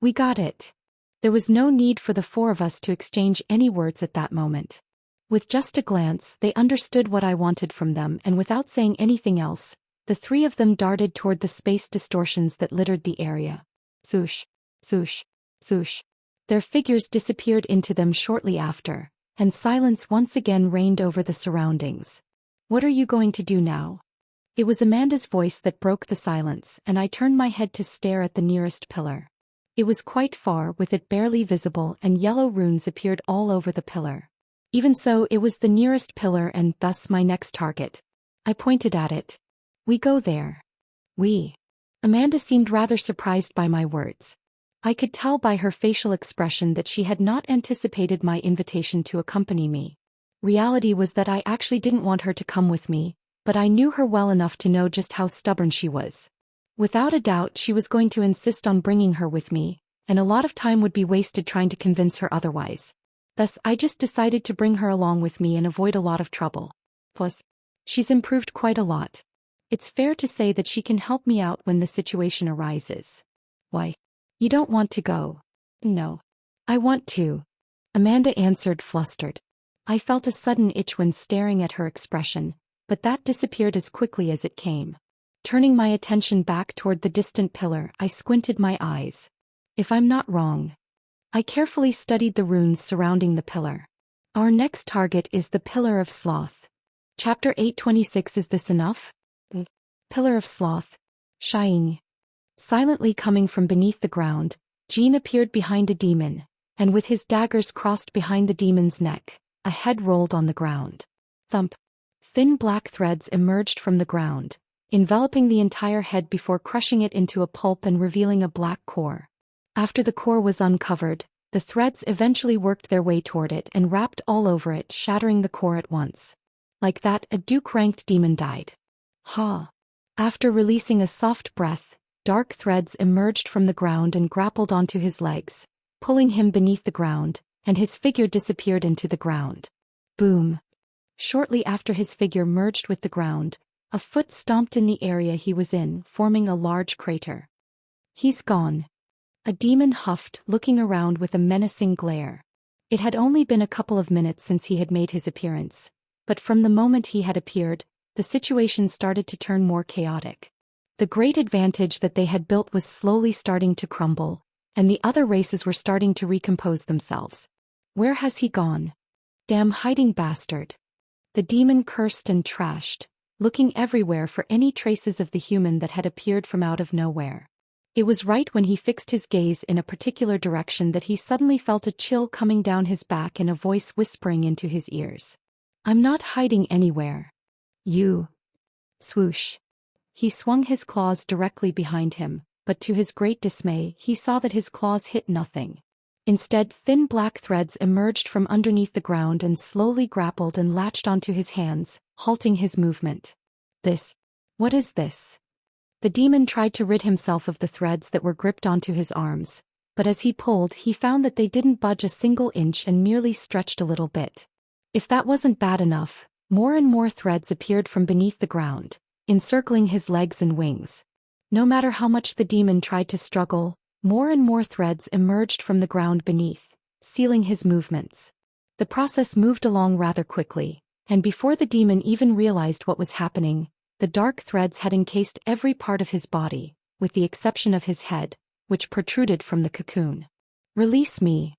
We got it. There was no need for the four of us to exchange any words at that moment. With just a glance, they understood what I wanted from them, and without saying anything else, the three of them darted toward the space distortions that littered the area. Swoosh, swoosh, swoosh. Their figures disappeared into them shortly after, and silence once again reigned over the surroundings. What are you going to do now? It was Amanda's voice that broke the silence, and I turned my head to stare at the nearest pillar. It was quite far, with it barely visible, and yellow runes appeared all over the pillar. Even so, it was the nearest pillar and thus my next target. I pointed at it. We go there. We. Amanda seemed rather surprised by my words. I could tell by her facial expression that she had not anticipated my invitation to accompany me. Reality was that I actually didn't want her to come with me, but I knew her well enough to know just how stubborn she was. Without a doubt, she was going to insist on bringing her with me, and a lot of time would be wasted trying to convince her otherwise. Thus, I just decided to bring her along with me and avoid a lot of trouble. Plus, she's improved quite a lot. It's fair to say that she can help me out when the situation arises. Why? You don't want to go? No. I want to. Amanda answered, flustered. I felt a sudden itch when staring at her expression, but that disappeared as quickly as it came. Turning my attention back toward the distant pillar, I squinted my eyes. If I'm not wrong. I carefully studied the runes surrounding the pillar. Our next target is the Pillar of Sloth. Chapter 826. Is this enough? Pillar of Sloth. Shying. Silently coming from beneath the ground, Jean appeared behind a demon, and with his daggers crossed behind the demon's neck, a head rolled on the ground. Thump. Thin black threads emerged from the ground, enveloping the entire head before crushing it into a pulp and revealing a black core. After the core was uncovered, the threads eventually worked their way toward it and wrapped all over it, shattering the core at once. Like that, a Duke-ranked demon died. Ha! After releasing a soft breath, dark threads emerged from the ground and grappled onto his legs, pulling him beneath the ground, and his figure disappeared into the ground. Boom! Shortly after his figure merged with the ground, a foot stomped in the area he was in, forming a large crater. He's gone. A demon huffed, looking around with a menacing glare. It had only been a couple of minutes since he had made his appearance, but from the moment he had appeared, the situation started to turn more chaotic. The great advantage that they had built was slowly starting to crumble, and the other races were starting to recompose themselves. Where has he gone? Damn hiding bastard. The demon cursed and trashed, looking everywhere for any traces of the human that had appeared from out of nowhere. It was right when he fixed his gaze in a particular direction that he suddenly felt a chill coming down his back and a voice whispering into his ears. I'm not hiding anywhere. You. Swoosh. He swung his claws directly behind him, but to his great dismay, he saw that his claws hit nothing. Instead, thin black threads emerged from underneath the ground and slowly grappled and latched onto his hands, halting his movement. What is this? The demon tried to rid himself of the threads that were gripped onto his arms, but as he pulled, he found that they didn't budge a single inch and merely stretched a little bit. If that wasn't bad enough, more and more threads appeared from beneath the ground, encircling his legs and wings. No matter how much the demon tried to struggle, more and more threads emerged from the ground beneath, sealing his movements. The process moved along rather quickly, and before the demon even realized what was happening, the dark threads had encased every part of his body, with the exception of his head, which protruded from the cocoon. Release me.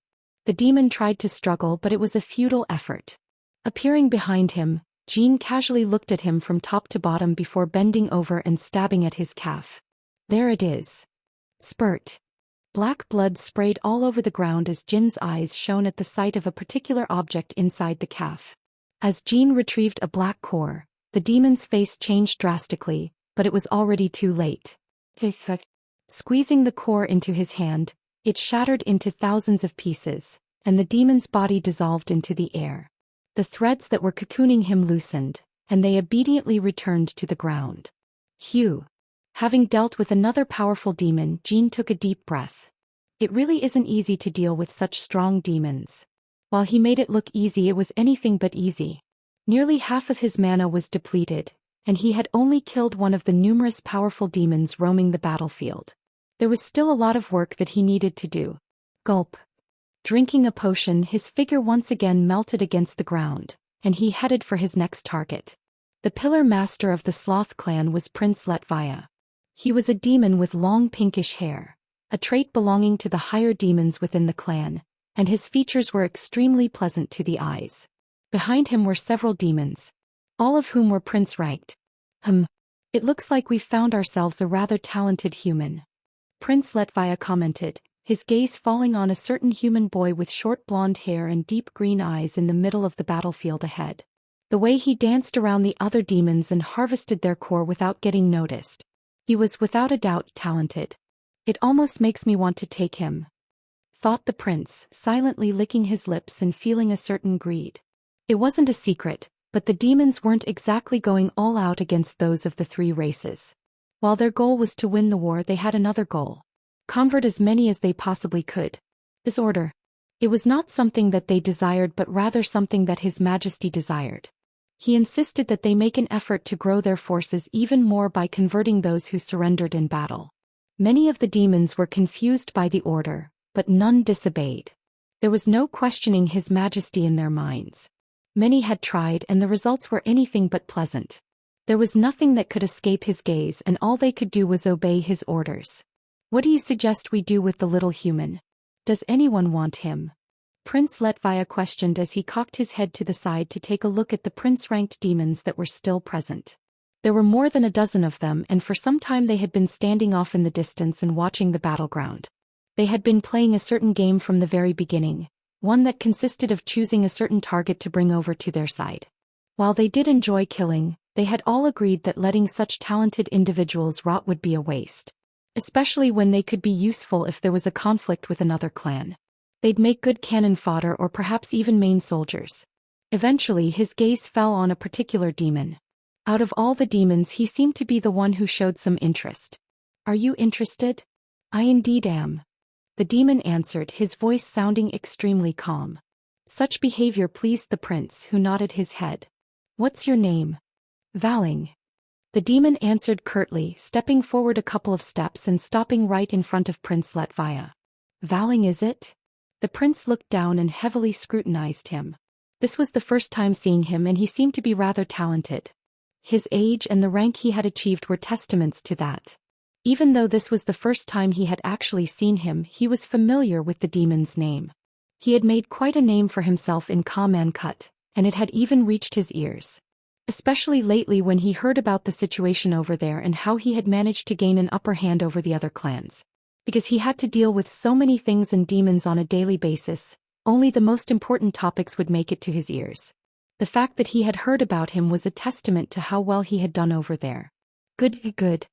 The demon tried to struggle, but it was a futile effort. Appearing behind him, Jean casually looked at him from top to bottom before bending over and stabbing at his calf. There it is. Spurt. Black blood sprayed all over the ground as Jin's eyes shone at the sight of a particular object inside the calf. As Jean retrieved a black core, the demon's face changed drastically, but it was already too late. Squeezing the core into his hand, it shattered into thousands of pieces, and the demon's body dissolved into the air. The threads that were cocooning him loosened, and they obediently returned to the ground. Phew. Having dealt with another powerful demon, Jean took a deep breath. It really isn't easy to deal with such strong demons. While he made it look easy, it was anything but easy. Nearly half of his mana was depleted, and he had only killed one of the numerous powerful demons roaming the battlefield. There was still a lot of work that he needed to do. Gulp. Drinking a potion, his figure once again melted against the ground, and he headed for his next target. The pillar master of the Sloth clan was Prince Letvia. He was a demon with long pinkish hair, a trait belonging to the higher demons within the clan, and his features were extremely pleasant to the eyes. Behind him were several demons, all of whom were prince-ranked. It looks like we've found ourselves a rather talented human. Prince Letvia commented, his gaze falling on a certain human boy with short blonde hair and deep green eyes in the middle of the battlefield ahead. The way he danced around the other demons and harvested their core without getting noticed. He was without a doubt talented. It almost makes me want to take him, thought the prince, silently licking his lips and feeling a certain greed. It wasn't a secret, but the demons weren't exactly going all out against those of the three races. While their goal was to win the war, they had another goal. Convert as many as they possibly could. This order. It was not something that they desired but rather something that His Majesty desired. He insisted that they make an effort to grow their forces even more by converting those who surrendered in battle. Many of the demons were confused by the order, but none disobeyed. There was no questioning His Majesty in their minds. Many had tried and the results were anything but pleasant. There was nothing that could escape his gaze and all they could do was obey his orders. What do you suggest we do with the little human? Does anyone want him? Prince Letvia questioned as he cocked his head to the side to take a look at the prince-ranked demons that were still present. There were more than a dozen of them and for some time they had been standing off in the distance and watching the battleground. They had been playing a certain game from the very beginning, one that consisted of choosing a certain target to bring over to their side. While they did enjoy killing, they had all agreed that letting such talented individuals rot would be a waste. Especially when they could be useful if there was a conflict with another clan. They'd make good cannon fodder or perhaps even main soldiers. Eventually his gaze fell on a particular demon. Out of all the demons he seemed to be the one who showed some interest. Are you interested? I indeed am. The demon answered, his voice sounding extremely calm. Such behavior pleased the prince, who nodded his head. What's your name? Valing. The demon answered curtly, stepping forward a couple of steps and stopping right in front of Prince Letvia. Valing, is it? The prince looked down and heavily scrutinized him. This was the first time seeing him and he seemed to be rather talented. His age and the rank he had achieved were testaments to that. Even though this was the first time he had actually seen him, he was familiar with the demon's name. He had made quite a name for himself in Ka-Man-Kut, and it had even reached his ears. Especially lately when he heard about the situation over there and how he had managed to gain an upper hand over the other clans. Because he had to deal with so many things and demons on a daily basis, only the most important topics would make it to his ears. The fact that he had heard about him was a testament to how well he had done over there. Good.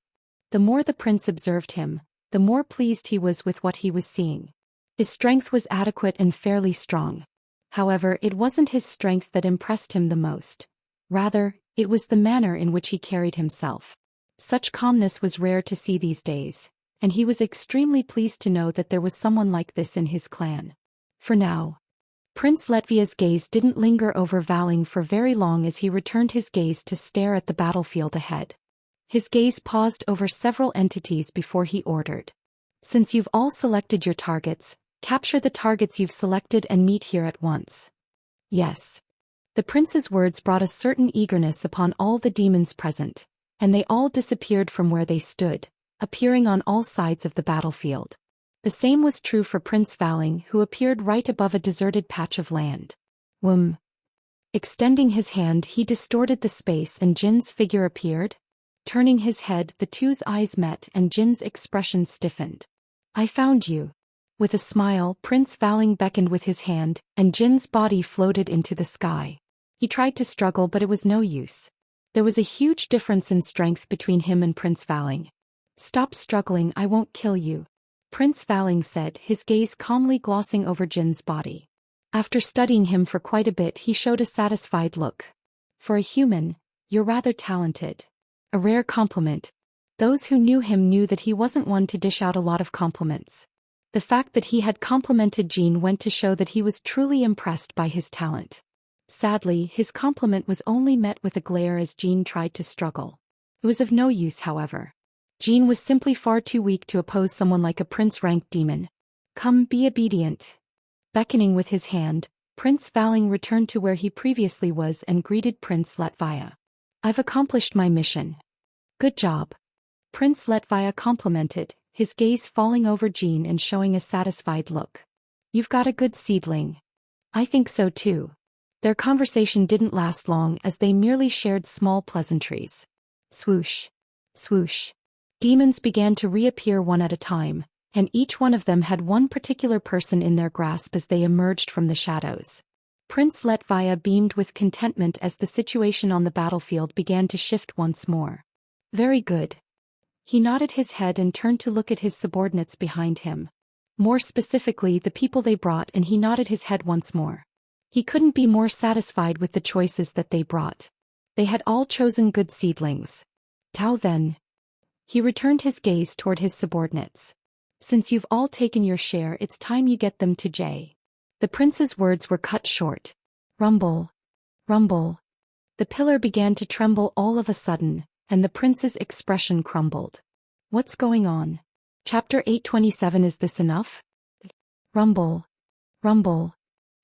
The more the prince observed him, the more pleased he was with what he was seeing. His strength was adequate and fairly strong. However, it wasn't his strength that impressed him the most. Rather, it was the manner in which he carried himself. Such calmness was rare to see these days, and he was extremely pleased to know that there was someone like this in his clan. For now. Prince Letvia's gaze didn't linger over Valing for very long as he returned his gaze to stare at the battlefield ahead. His gaze paused over several entities before he ordered. Since you've all selected your targets, capture the targets you've selected and meet here at once. Yes. The prince's words brought a certain eagerness upon all the demons present, and they all disappeared from where they stood, appearing on all sides of the battlefield. The same was true for Prince Valing, who appeared right above a deserted patch of land. Extending his hand, he distorted the space and Jin's figure appeared. Turning his head, the two's eyes met and Jin's expression stiffened. I found you. With a smile, Prince Valing beckoned with his hand, and Jin's body floated into the sky. He tried to struggle but it was no use. There was a huge difference in strength between him and Prince Valing. Stop struggling, I won't kill you. Prince Valing said, his gaze calmly glossing over Jin's body. After studying him for quite a bit, he showed a satisfied look. For a human, you're rather talented. A rare compliment. Those who knew him knew that he wasn't one to dish out a lot of compliments. The fact that he had complimented Jin went to show that he was truly impressed by his talent. Sadly, his compliment was only met with a glare as Jin tried to struggle. It was of no use, however. Jean was simply far too weak to oppose someone like a prince-ranked demon. Come, be obedient. Beckoning with his hand, Prince Valing returned to where he previously was and greeted Prince Letvia. I've accomplished my mission. Good job. Prince Letvia complimented, his gaze falling over Jean and showing a satisfied look. You've got a good seedling. I think so too. Their conversation didn't last long as they merely shared small pleasantries. Swoosh. Swoosh. Demons began to reappear one at a time, and each one of them had one particular person in their grasp as they emerged from the shadows. Prince Letvia beamed with contentment as the situation on the battlefield began to shift once more. Very good. He nodded his head and turned to look at his subordinates behind him. More specifically, the people they brought, and he nodded his head once more. He couldn't be more satisfied with the choices that they brought. They had all chosen good seedlings. Tao then. He returned his gaze toward his subordinates. Since you've all taken your share, it's time you get them to J. The prince's words were cut short. Rumble. Rumble. The pillar began to tremble all of a sudden, and the prince's expression crumbled. What's going on? Chapter 827. Is this enough? Rumble. Rumble.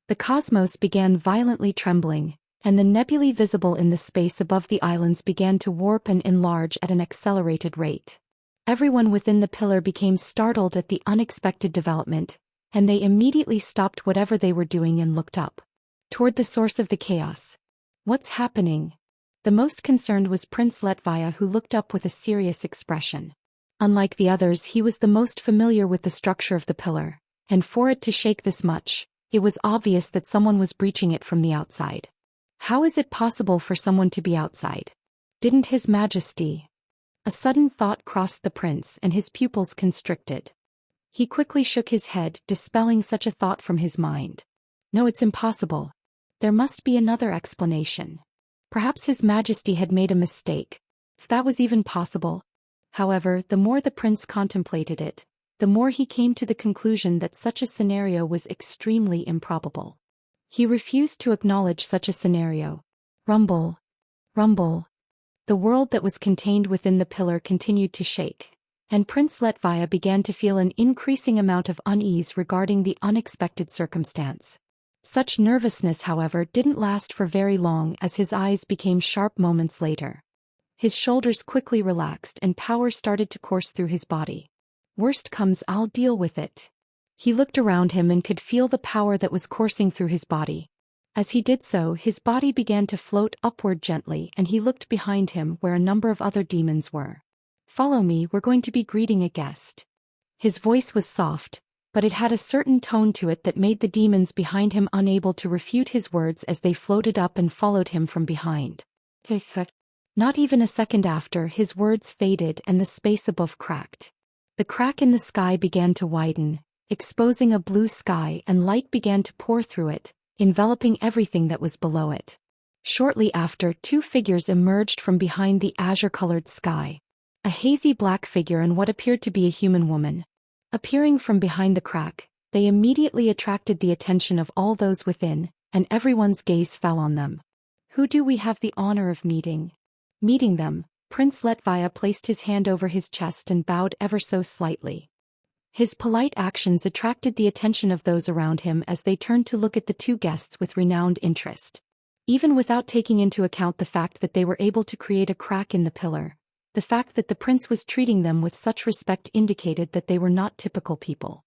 The cosmos began violently trembling, and the nebulae visible in the space above the islands began to warp and enlarge at an accelerated rate. Everyone within the pillar became startled at the unexpected development, and they immediately stopped whatever they were doing and looked up toward the source of the chaos. What's happening? The most concerned was Prince Letvia, who looked up with a serious expression. Unlike the others, he was the most familiar with the structure of the pillar, and for it to shake this much, it was obvious that someone was breaching it from the outside. How is it possible for someone to be outside? Didn't His Majesty? A sudden thought crossed the prince and his pupils constricted. He quickly shook his head, dispelling such a thought from his mind. No, it's impossible. There must be another explanation. Perhaps His Majesty had made a mistake, if that was even possible. However, the more the prince contemplated it, the more he came to the conclusion that such a scenario was extremely improbable. He refused to acknowledge such a scenario. Rumble. Rumble. The world that was contained within the pillar continued to shake, and Prince Letvia began to feel an increasing amount of unease regarding the unexpected circumstance. Such nervousness, however, didn't last for very long as his eyes became sharp moments later. His shoulders quickly relaxed and power started to course through his body. Worst comes, I'll deal with it. He looked around him and could feel the power that was coursing through his body. As he did so, his body began to float upward gently, and he looked behind him where a number of other demons were. Follow me, we're going to be greeting a guest. His voice was soft, but it had a certain tone to it that made the demons behind him unable to refute his words as they floated up and followed him from behind. Not even a second after, his words faded and the space above cracked. The crack in the sky began to widen, exposing a blue sky, and light began to pour through it, enveloping everything that was below it. Shortly after, two figures emerged from behind the azure-colored sky. A hazy black figure and what appeared to be a human woman. Appearing from behind the crack, they immediately attracted the attention of all those within, and everyone's gaze fell on them. Who do we have the honor of meeting? Meeting them, Prince Letvia placed his hand over his chest and bowed ever so slightly. His polite actions attracted the attention of those around him as they turned to look at the two guests with renowned interest. Even without taking into account the fact that they were able to create a crack in the pillar, the fact that the prince was treating them with such respect indicated that they were not typical people.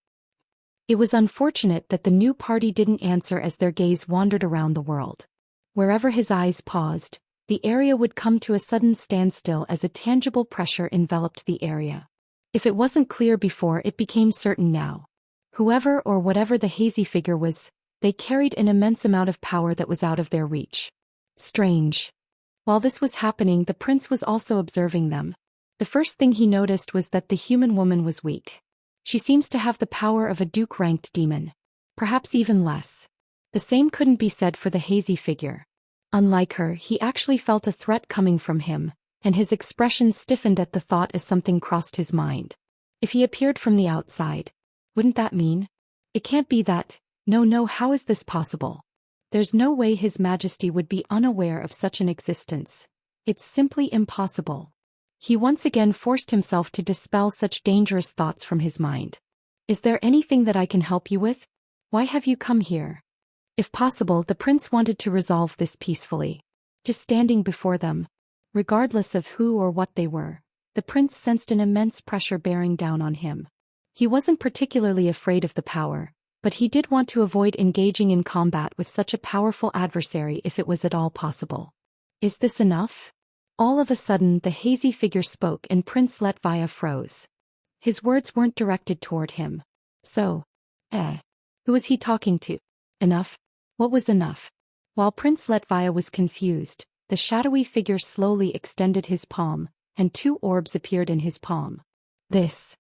It was unfortunate that the new party didn't answer as their gaze wandered around the world. Wherever his eyes paused, the area would come to a sudden standstill as a tangible pressure enveloped the area. If it wasn't clear before, it became certain now. Whoever or whatever the hazy figure was, they carried an immense amount of power that was out of their reach. Strange. While this was happening, the prince was also observing them. The first thing he noticed was that the human woman was weak. She seems to have the power of a duke-ranked demon. Perhaps even less. The same couldn't be said for the hazy figure. Unlike her, he actually felt a threat coming from him, and his expression stiffened at the thought as something crossed his mind. If he appeared from the outside, wouldn't that mean? It can't be that. No, how is this possible? There's no way His Majesty would be unaware of such an existence. It's simply impossible. He once again forced himself to dispel such dangerous thoughts from his mind. Is there anything that I can help you with? Why have you come here? If possible, the prince wanted to resolve this peacefully. Just standing before them, regardless of who or what they were, the prince sensed an immense pressure bearing down on him. He wasn't particularly afraid of the power, but he did want to avoid engaging in combat with such a powerful adversary if it was at all possible. Is this enough? All of a sudden the hazy figure spoke and Prince Letvia froze. His words weren't directed toward him. So, who was he talking to? Enough? What was enough? While Prince Letvia was confused, the shadowy figure slowly extended his palm, and 2 orbs appeared in his palm. This.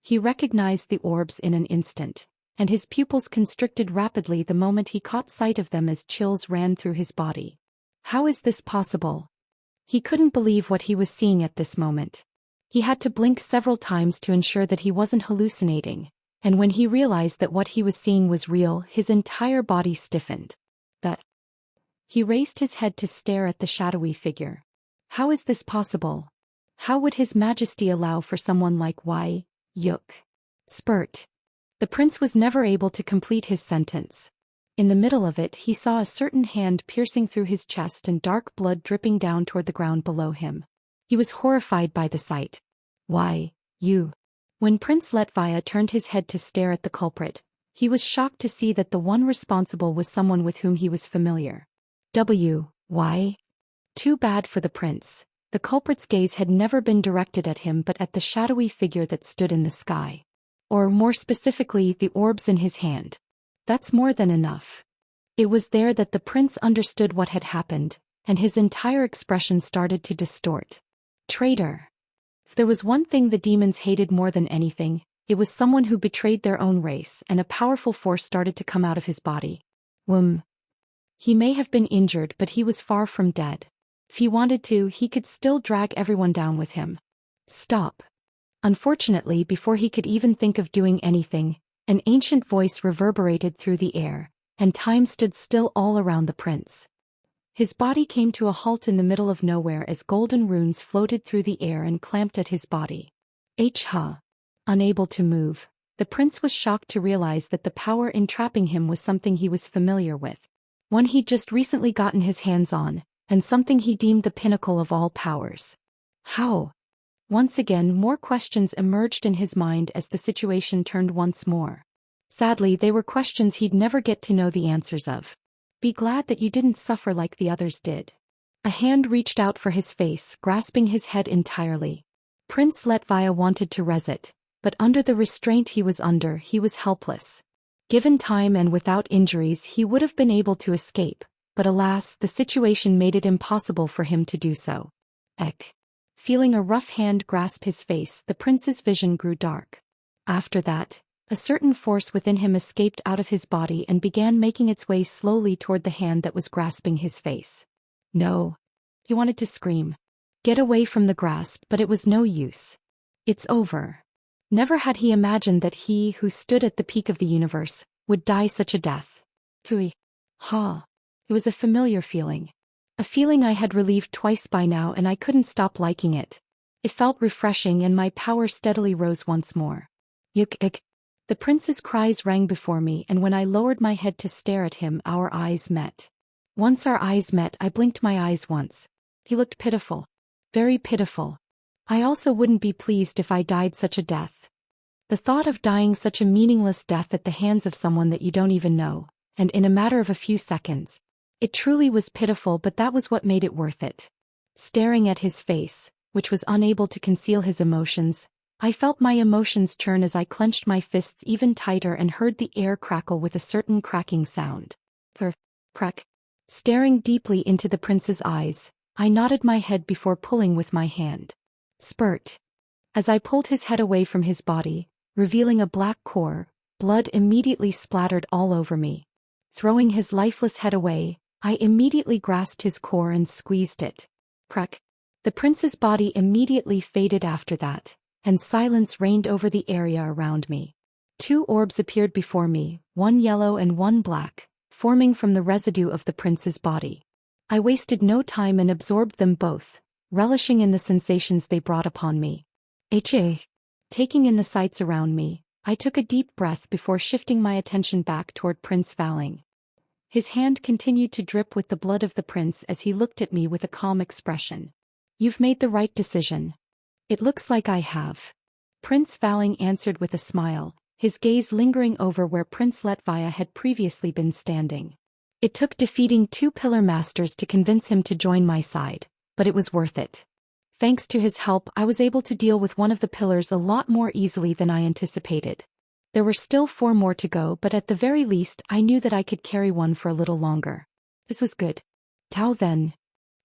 He recognized the orbs in an instant, and his pupils constricted rapidly the moment he caught sight of them as chills ran through his body. How is this possible? He couldn't believe what he was seeing at this moment. He had to blink several times to ensure that he wasn't hallucinating, and when he realized that what he was seeing was real, his entire body stiffened. He raised his head to stare at the shadowy figure. How is this possible? How would His Majesty allow for someone like Yuk? Spurt. The prince was never able to complete his sentence. In the middle of it he saw a certain hand piercing through his chest and dark blood dripping down toward the ground below him. He was horrified by the sight. Why, you? When Prince Letvia turned his head to stare at the culprit, he was shocked to see that the one responsible was someone with whom he was familiar. Why? Too bad for the prince. The culprit's gaze had never been directed at him but at the shadowy figure that stood in the sky. Or more specifically, the orbs in his hand. That's more than enough. It was there that the prince understood what had happened, and his entire expression started to distort. Traitor. If there was one thing the demons hated more than anything, it was someone who betrayed their own race, and a powerful force started to come out of his body. He may have been injured, but he was far from dead. If he wanted to, he could still drag everyone down with him. Stop. Unfortunately, before he could even think of doing anything, an ancient voice reverberated through the air, and time stood still all around the prince. His body came to a halt in the middle of nowhere as golden runes floated through the air and clamped at his body. Unable to move, the prince was shocked to realize that the power entrapping him was something he was familiar with. One he'd just recently gotten his hands on, and something he deemed the pinnacle of all powers. How? Once again more questions emerged in his mind as the situation turned once more. Sadly, they were questions he'd never get to know the answers of. Be glad that you didn't suffer like the others did. A hand reached out for his face, grasping his head entirely. Prince Letvia wanted to raise it, but under the restraint he was under, he was helpless. Given time and without injuries, he would have been able to escape, but alas, the situation made it impossible for him to do so. Feeling a rough hand grasp his face, the prince's vision grew dark. After that, a certain force within him escaped out of his body and began making its way slowly toward the hand that was grasping his face. No. He wanted to scream. Get away from the grasp, but it was no use. It's over. Never had he imagined that he, who stood at the peak of the universe, would die such a death. It was a familiar feeling. A feeling I had relieved twice by now, and I couldn't stop liking it. It felt refreshing and my power steadily rose once more. The prince's cries rang before me, and when I lowered my head to stare at him, our eyes met. Once our eyes met, I blinked my eyes once. He looked pitiful. Very pitiful. I also wouldn't be pleased if I died such a death. The thought of dying such a meaningless death at the hands of someone that you don't even know, and in a matter of a few seconds. It truly was pitiful, but that was what made it worth it. Staring at his face, which was unable to conceal his emotions, I felt my emotions churn as I clenched my fists even tighter and heard the air crackle with a certain cracking sound. Crack. Staring deeply into the prince's eyes, I nodded my head before pulling with my hand. Spurt. As I pulled his head away from his body, revealing a black core, blood immediately splattered all over me. Throwing his lifeless head away, I immediately grasped his core and squeezed it. Crack. The prince's body immediately faded after that, and silence reigned over the area around me. 2 orbs appeared before me, one yellow and one black, forming from the residue of the prince's body. I wasted no time and absorbed them both, relishing in the sensations they brought upon me. Taking in the sights around me, I took a deep breath before shifting my attention back toward Prince Valing. His hand continued to drip with the blood of the prince as he looked at me with a calm expression. You've made the right decision. It looks like I have. Prince Valing answered with a smile, his gaze lingering over where Prince Letvia had previously been standing. It took defeating 2 pillar masters to convince him to join my side, but it was worth it. Thanks to his help, I was able to deal with one of the pillars a lot more easily than I anticipated. There were still 4 more to go, but at the very least I knew that I could carry one for a little longer. This was good. Tao then.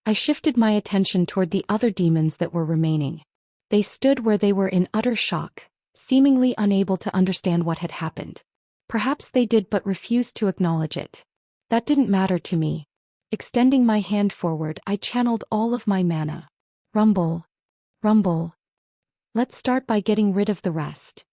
I shifted my attention toward the other demons that were remaining. They stood where they were in utter shock, seemingly unable to understand what had happened. Perhaps they did but refused to acknowledge it. That didn't matter to me. Extending my hand forward, I channeled all of my mana. Rumble. Rumble. Let's start by getting rid of the rest.